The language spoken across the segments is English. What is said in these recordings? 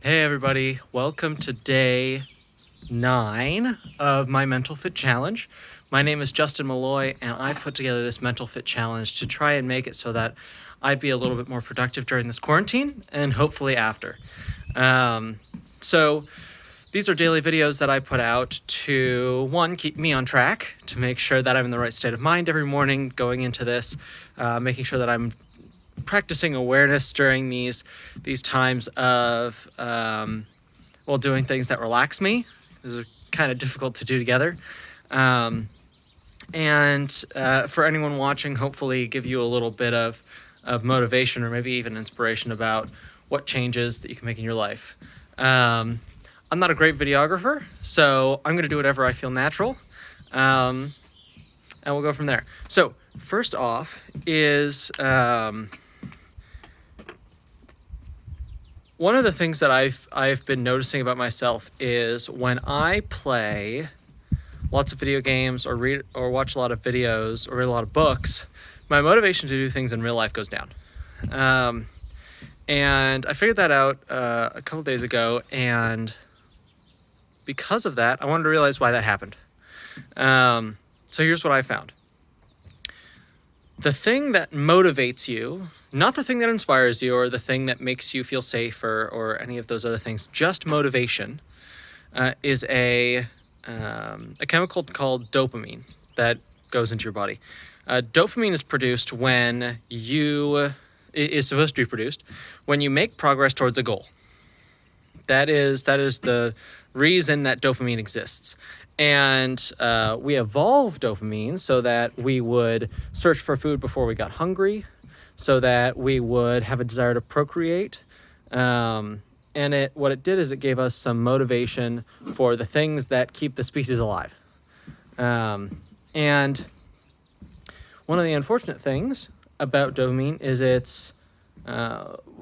Hey everybody, welcome to day 9 of my MentalFit challenge. My name is Justin Malloy and I put together this MentalFit challenge to try and make it so that I'd be a little bit more productive during this quarantine and hopefully after. So these are daily videos that I put out to, one, keep me on track, to make sure that I'm in the right state of mind every morning going into this, making sure that I'm practicing awareness during these times of doing things that relax me. Those are kind of difficult to do together. And for anyone watching, hopefully give you a little bit of motivation or maybe even inspiration about what changes that you can make in your life. I'm not a great videographer, so I'm going to do whatever I feel natural. And we'll go from there. So first off is one of the things that I've been noticing about myself is when I play lots of video games or read or watch a lot of videos or read a lot of books, my motivation to do things in real life goes down. And I figured that out a couple days ago, and because of that, I wanted to realize why that happened. So here's what I found. The thing that motivates you, not the thing that inspires you or the thing that makes you feel safe or any of those other things, just motivation, is a chemical called dopamine that goes into your body. Dopamine is produced when is supposed to be produced when you make progress towards a goal. That is the reason that dopamine exists. And we evolved dopamine so that we would search for food before we got hungry, so that we would have a desire to procreate. And what it did is it gave us some motivation for the things that keep the species alive. And one of the unfortunate things about dopamine is it's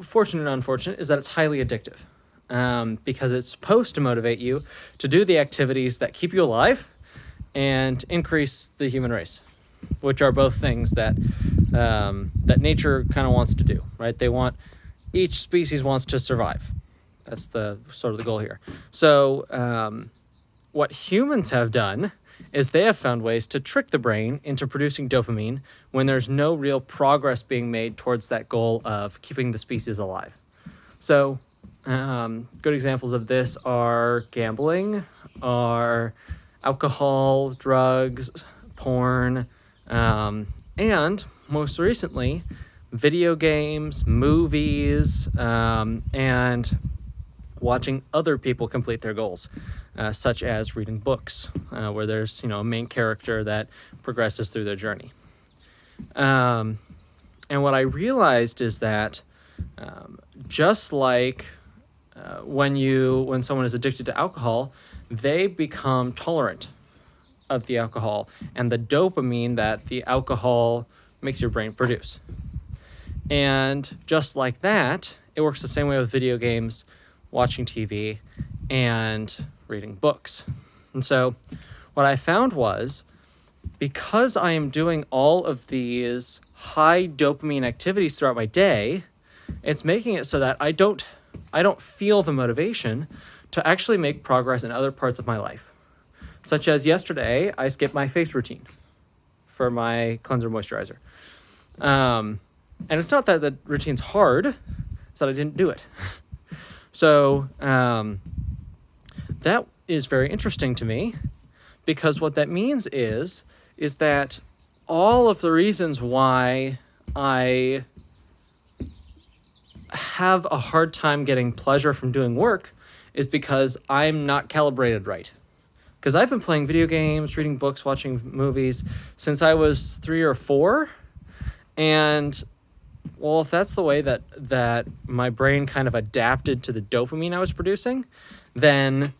fortunate and unfortunate is that it's highly addictive. Because it's supposed to motivate you to do the activities that keep you alive and increase the human race, which are both things that that nature kind of wants to do, right? Each species wants to survive. That's the sort of the goal here. So what humans have done is they have found ways to trick the brain into producing dopamine when there's no real progress being made towards that goal of keeping the species alive. So good examples of this are gambling, are alcohol, drugs, porn, and most recently, video games, movies, and watching other people complete their goals, such as reading books, where there's a main character that progresses through their journey. And what I realized is that just like when someone is addicted to alcohol, they become tolerant of the alcohol and the dopamine that the alcohol makes your brain produce. And just like that, it works the same way with video games, watching TV, and reading books. And so what I found was, because I am doing all of these high dopamine activities throughout my day, it's making it so that I don't feel the motivation to actually make progress in other parts of my life. Such as yesterday, I skipped my face routine for my cleanser moisturizer. And it's not that the routine's hard, it's that I didn't do it. So that is very interesting to me, because what that means is that all of the reasons why I have a hard time getting pleasure from doing work is because I'm not calibrated right. Because I've been playing video games, reading books, watching movies since I was 3 or 4. And well, if that's the way that my brain kind of adapted to the dopamine I was producing, then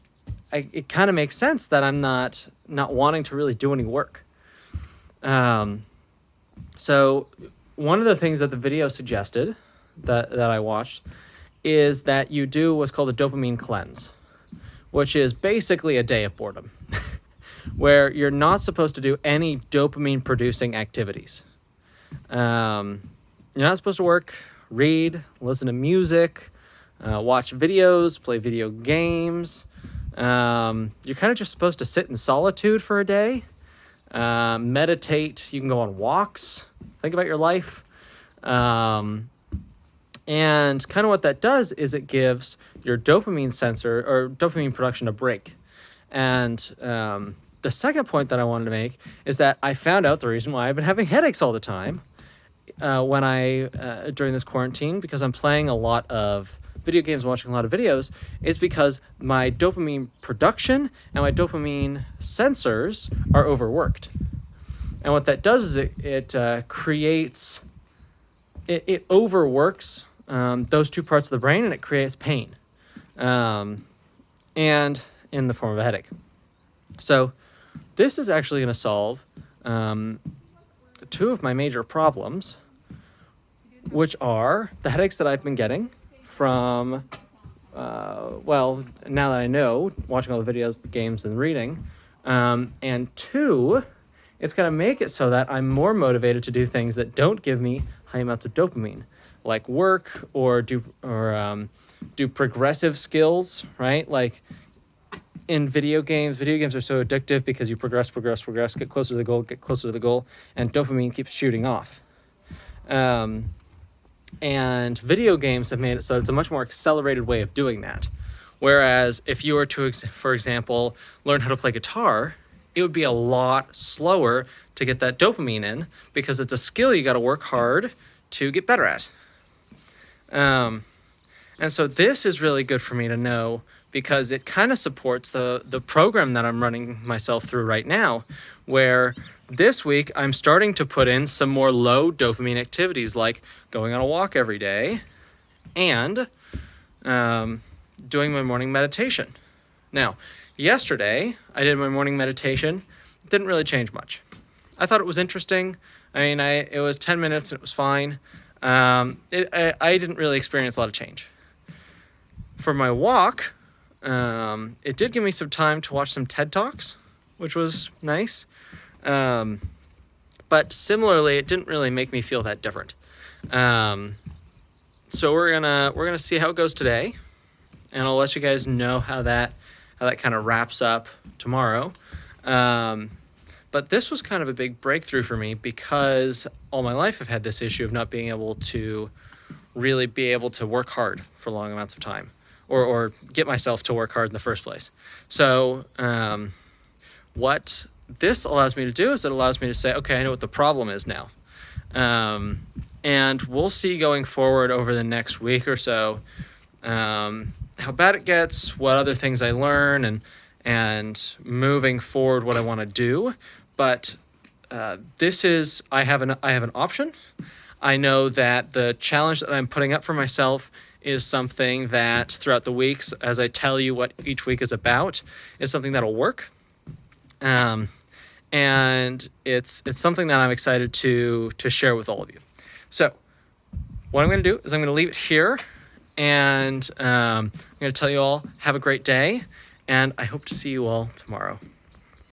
it kind of makes sense that I'm not wanting to really do any work. So one of the things that the video suggested that I watched is that you do what's called a dopamine cleanse, which is basically a day of boredom, where you're not supposed to do any dopamine producing activities. You're not supposed to work, read, listen to music, watch videos, play video games. You're kind of just supposed to sit in solitude for a day, meditate. You can go on walks, think about your life. And kind of what that does is it gives your dopamine sensor or dopamine production a break. And the second point that I wanted to make is that I found out the reason why I've been having headaches all the time during this quarantine, because I'm playing a lot of video games, watching a lot of videos, is because my dopamine production and my dopamine sensors are overworked. And what that does is it creates, it overworks those two parts of the brain, and it creates pain, and in the form of a headache. So this is actually going to solve two of my major problems, which are the headaches that I've been getting from, well, now that I know, watching all the videos, games, and reading. And two, it's going to make it so that I'm more motivated to do things that don't give me high amounts of dopamine, like work or do progressive skills, right? Like in video games are so addictive because you progress, get closer to the goal, and dopamine keeps shooting off. And video games have made it so it's a much more accelerated way of doing that. Whereas if you were to, for example, learn how to play guitar, it would be a lot slower to get that dopamine in, because it's a skill you got to work hard to get better at. And so this is really good for me to know, because it kind of supports the program that I'm running myself through right now, where this week I'm starting to put in some more low dopamine activities, like going on a walk every day and doing my morning meditation. Now, yesterday I did my morning meditation. It didn't really change much. I thought it was interesting. I mean, it was 10 minutes and it was fine. I didn't really experience a lot of change. For my walk, it did give me some time to watch some TED Talks, which was nice. But similarly, it didn't really make me feel that different. So we're gonna see how it goes today, and I'll let you guys know how that kind of wraps up tomorrow. But this was kind of a big breakthrough for me, because all my life I've had this issue of not being able to really be able to work hard for long amounts of time, or get myself to work hard in the first place. So what this allows me to do is it allows me to say, okay, I know what the problem is now. And we'll see going forward over the next week or so how bad it gets, what other things I learn, and moving forward what I want to do. But I have an option. I know that the challenge that I'm putting up for myself is something that throughout the weeks, as I tell you what each week is about, is something that'll work. And it's something that I'm excited to share with all of you. So what I'm going to do is I'm going to leave it here, and I'm going to tell you all, have a great day, and I hope to see you all tomorrow.